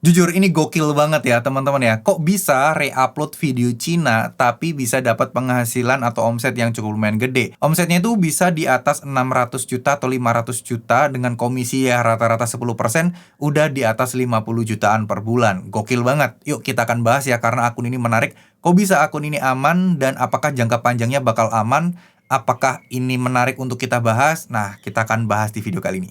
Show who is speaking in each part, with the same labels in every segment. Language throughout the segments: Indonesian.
Speaker 1: Jujur ini gokil banget ya teman-teman ya. Kok bisa re-upload video Cina tapi bisa dapat penghasilan atau omset yang cukup lumayan gede. Omsetnya itu bisa di atas 600 juta atau 500 juta dengan komisi ya rata-rata 10%, udah di atas 50 jutaan per bulan. Gokil banget. Yuk kita akan bahas ya karena akun ini menarik. Kok bisa akun ini aman dan apakah jangka panjangnya bakal aman? Apakah ini menarik untuk kita bahas? Nah, kita akan bahas di video kali ini.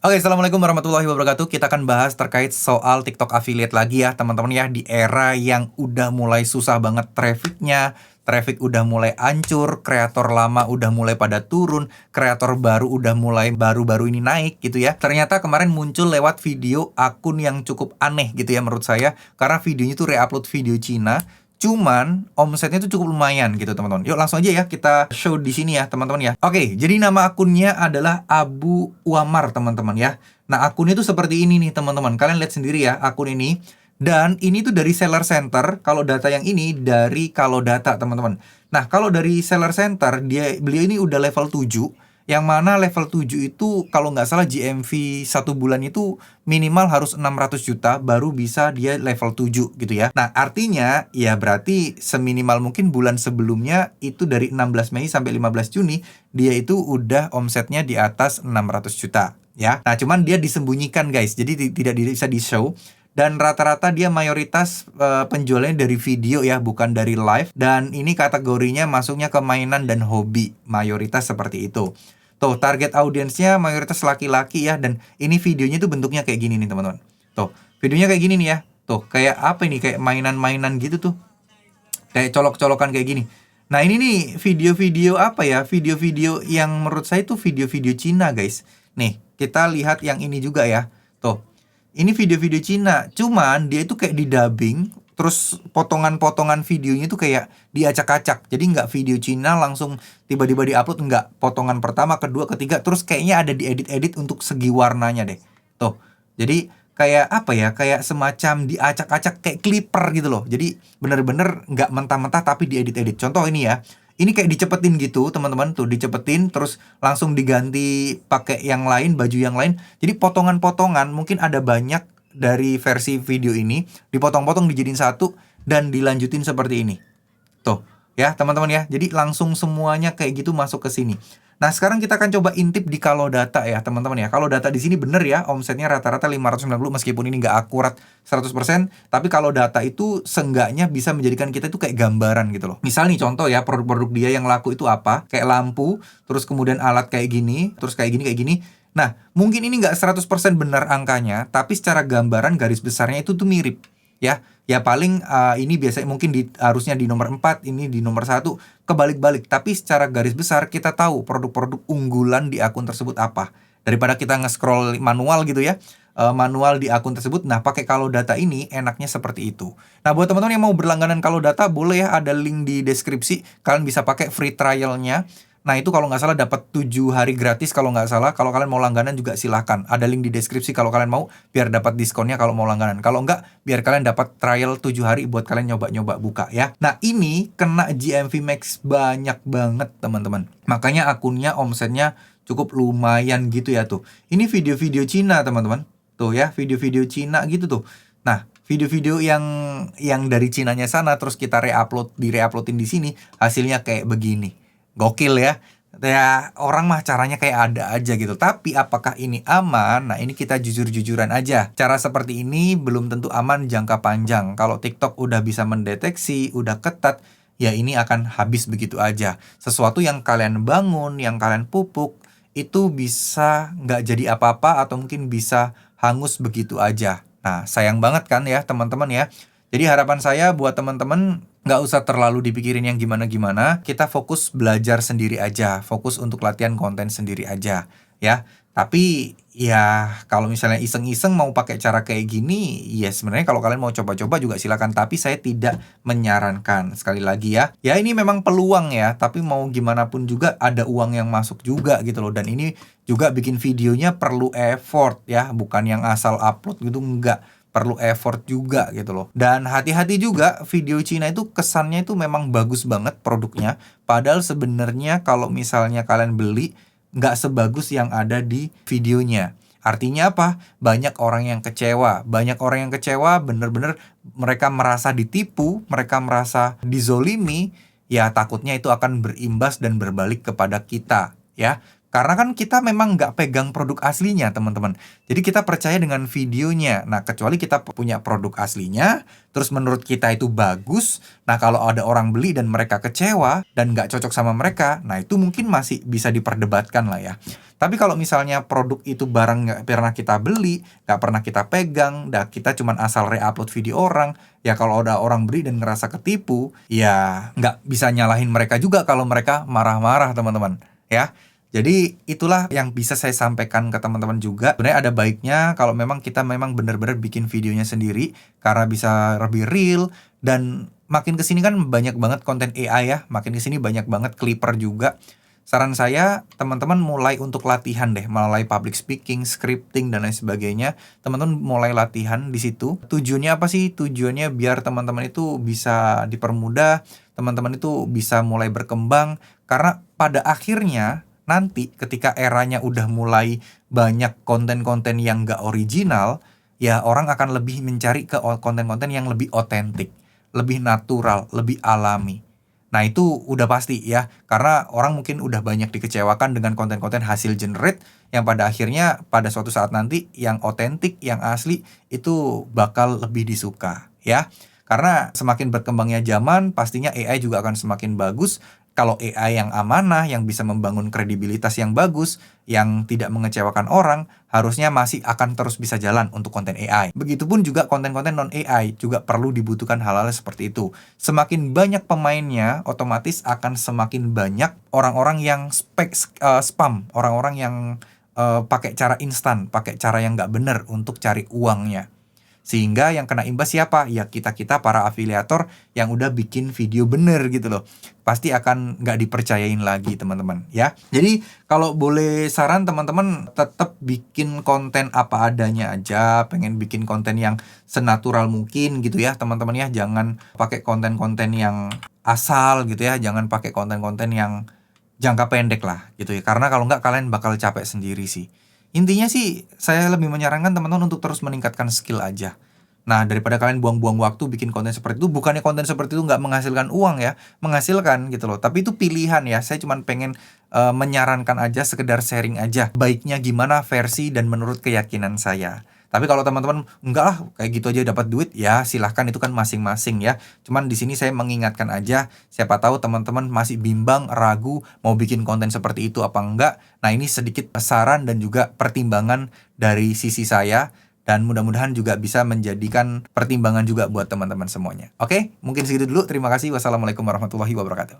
Speaker 1: Oke, assalamualaikum warahmatullahi wabarakatuh. Kita akan bahas terkait soal TikTok affiliate lagi ya, teman-teman ya. Di era yang udah mulai susah banget trafficnya, traffic udah mulai hancur, kreator lama udah mulai pada turun, kreator baru udah mulai baru-baru ini naik gitu ya. Ternyata kemarin muncul lewat video akun yang cukup aneh gitu ya menurut saya, karena videonya tuh re-upload video Cina. Cuman omsetnya itu cukup lumayan gitu teman-teman. Yuk langsung aja ya kita show di sini ya teman-teman ya. Oke, jadi nama akunnya adalah Abu Uamar teman-teman ya. Nah akunnya itu seperti ini nih teman-teman. Kalian lihat sendiri ya akun ini. Dan ini tuh dari Seller Center. Kalau data yang ini dari Kalau Data teman-teman. Nah kalau dari Seller Center beliau ini udah level 7. Yang mana level 7 itu kalau nggak salah GMV satu bulan itu minimal harus 600 juta baru bisa dia level 7 gitu ya. Nah artinya ya berarti seminimal mungkin bulan sebelumnya itu dari 16 Mei sampai 15 Juni dia itu udah omsetnya di atas 600 juta ya. Nah cuman dia disembunyikan guys, jadi tidak bisa di show. Dan rata-rata dia mayoritas penjualannya dari video ya, bukan dari live. Dan ini kategorinya masuknya ke mainan dan hobi, mayoritas seperti itu. Tuh, target audiensnya mayoritas laki-laki ya. Dan ini videonya tuh bentuknya kayak gini nih teman-teman. Tuh, videonya kayak gini nih ya. Tuh, kayak apa ini? Kayak mainan-mainan gitu tuh. Kayak colok-colokan kayak gini. Nah ini nih video-video apa ya? Video-video yang menurut saya tuh video-video Cina guys. Nih, kita lihat yang ini juga ya. Tuh, ini video-video Cina, cuman dia itu kayak di-dubbing, terus potongan-potongan videonya itu kayak diacak-acak. Jadi nggak video Cina langsung tiba-tiba di-upload, nggak. Potongan pertama, kedua, ketiga, terus kayaknya ada diedit-edit untuk segi warnanya deh. Tuh, jadi kayak apa ya, kayak semacam diacak-acak kayak clipper gitu loh. Jadi bener-bener nggak mentah-mentah tapi diedit-edit. Contoh ini ya. Ini kayak dicepetin gitu teman-teman, tuh dicepetin terus langsung diganti pakai yang lain, baju yang lain. Jadi potongan-potongan mungkin ada banyak dari versi video ini dipotong-potong dijadiin satu dan dilanjutin seperti ini. Tuh, ya teman-teman ya. Jadi langsung semuanya kayak gitu masuk ke sini. Nah, sekarang kita akan coba intip di Kalau Data ya, teman-teman ya. Kalau Data di sini bener ya, omsetnya rata-rata 590 meskipun ini nggak akurat 100%, tapi Kalau Data itu seenggaknya bisa menjadikan kita itu kayak gambaran gitu loh. Misal nih contoh ya, produk-produk dia yang laku itu apa? Kayak lampu, terus kemudian alat kayak gini, terus kayak gini, kayak gini. Nah, mungkin ini nggak 100% benar angkanya, tapi secara gambaran garis besarnya itu tuh mirip. Ya paling ini biasanya mungkin harusnya di nomor 4, ini di nomor 1, kebalik-balik. Tapi secara garis besar kita tahu produk-produk unggulan di akun tersebut apa. Daripada kita nge-scroll manual gitu ya, manual di akun tersebut. Nah, pakai Kalau Data ini enaknya seperti itu. Nah, buat teman-teman yang mau berlangganan Kalau Data, boleh ya, ada link di deskripsi. Kalian bisa pakai free trialnya. Nah itu kalau nggak salah dapat 7 hari gratis kalau nggak salah. Kalau kalian mau langganan juga silahkan. Ada link di deskripsi kalau kalian mau, biar dapat diskonnya kalau mau langganan. Kalau nggak, biar kalian dapat trial 7 hari buat kalian nyoba-nyoba buka ya. Nah ini kena GMV Max banyak banget teman-teman. Makanya akunnya omsetnya cukup lumayan gitu ya tuh. Ini video-video Cina teman-teman. Tuh ya, video-video Cina gitu tuh. Nah, video-video yang dari Cinanya sana terus kita re-uploadin di sini, hasilnya kayak begini. Gokil ya. Ya orang mah caranya kayak ada aja gitu. Tapi apakah ini aman? Nah ini kita jujur-jujuran aja. Cara seperti ini belum tentu aman jangka panjang. Kalau TikTok udah bisa mendeteksi, udah ketat, ya ini akan habis begitu aja. Sesuatu yang kalian bangun, yang kalian pupuk, itu bisa nggak jadi apa-apa atau mungkin bisa hangus begitu aja. Nah sayang banget kan ya teman-teman ya. Jadi harapan saya buat teman-teman nggak usah terlalu dipikirin yang gimana-gimana. Kita fokus belajar sendiri aja. Fokus untuk latihan konten sendiri aja. Ya, tapi ya kalau misalnya iseng-iseng mau pakai cara kayak gini, ya sebenarnya kalau kalian mau coba-coba juga silakan. Tapi saya tidak menyarankan. Sekali lagi ya. Ya ini memang peluang ya. Tapi mau gimana pun juga ada uang yang masuk juga gitu loh. Dan ini juga bikin videonya perlu effort ya. Bukan yang asal upload gitu, enggak. Perlu effort juga gitu loh. Dan hati-hati juga, video Cina itu kesannya itu memang bagus banget produknya. Padahal sebenarnya kalau misalnya kalian beli, nggak sebagus yang ada di videonya. Artinya apa? Banyak orang yang kecewa. Banyak orang yang kecewa bener-bener mereka merasa ditipu, mereka merasa dizolimi, ya takutnya itu akan berimbas dan berbalik kepada kita, ya. Karena kan kita memang nggak pegang produk aslinya, teman-teman. Jadi kita percaya dengan videonya. Nah, kecuali kita punya produk aslinya, terus menurut kita itu bagus. Nah, kalau ada orang beli dan mereka kecewa dan nggak cocok sama mereka, nah itu mungkin masih bisa diperdebatkan lah ya. Tapi kalau misalnya produk itu barang nggak pernah kita beli, nggak pernah kita pegang, dan kita cuman asal re-upload video orang, ya kalau ada orang beli dan ngerasa ketipu, ya nggak bisa nyalahin mereka juga kalau mereka marah-marah, teman-teman. Ya, jadi itulah yang bisa saya sampaikan ke teman-teman juga. Sebenarnya ada baiknya kalau memang kita memang benar-benar bikin videonya sendiri karena bisa lebih real, dan makin kesini kan banyak banget konten AI ya. Makin kesini banyak banget clipper juga. Saran saya teman-teman mulai untuk latihan deh, mulai public speaking, scripting dan lain sebagainya. Teman-teman mulai latihan di situ. Tujuannya apa sih? Tujuannya biar teman-teman itu bisa dipermudah, teman-teman itu bisa mulai berkembang, karena pada akhirnya nanti ketika eranya udah mulai banyak konten-konten yang gak original, ya orang akan lebih mencari ke konten-konten yang lebih otentik, lebih natural, lebih alami. Nah itu udah pasti ya, karena orang mungkin udah banyak dikecewakan dengan konten-konten hasil generate yang pada akhirnya pada suatu saat nanti yang otentik, yang asli itu bakal lebih disuka ya. Karena semakin berkembangnya zaman, pastinya AI juga akan semakin bagus. Kalau AI yang amanah, yang bisa membangun kredibilitas yang bagus, yang tidak mengecewakan orang, harusnya masih akan terus bisa jalan untuk konten AI. Begitupun juga konten-konten non-AI juga perlu dibutuhkan hal-hal seperti itu. Semakin banyak pemainnya, otomatis akan semakin banyak orang-orang yang spam, orang-orang yang pakai cara instan, pakai cara yang nggak benar untuk cari uangnya. Sehingga yang kena imbas siapa? Ya kita-kita para afiliator yang udah bikin video bener gitu loh. Pasti akan nggak dipercayain lagi, teman-teman ya. Jadi kalau boleh saran teman-teman, tetap bikin konten apa adanya aja. Pengen bikin konten yang senatural mungkin gitu ya teman-teman ya. Jangan pakai konten-konten yang asal gitu ya. Jangan pakai konten-konten yang jangka pendek lah gitu ya. Karena kalau nggak kalian bakal capek sendiri sih. Intinya sih saya lebih menyarankan teman-teman untuk terus meningkatkan skill aja. Nah, daripada kalian buang-buang waktu bikin konten seperti itu, bukannya konten seperti itu nggak menghasilkan uang ya, menghasilkan gitu loh. Tapi itu pilihan ya, saya cuma pengen menyarankan aja, sekedar sharing aja. Baiknya gimana versi dan menurut keyakinan saya. Tapi kalau teman-teman enggak lah kayak gitu aja dapat duit, ya silahkan, itu kan masing-masing ya. Cuman di sini saya mengingatkan aja, siapa tahu teman-teman masih bimbang, ragu mau bikin konten seperti itu apa enggak. Nah, ini sedikit saran dan juga pertimbangan dari sisi saya, dan mudah-mudahan juga bisa menjadikan pertimbangan juga buat teman-teman semuanya. Oke, mungkin segitu dulu. Terima kasih. Wassalamualaikum warahmatullahi wabarakatuh.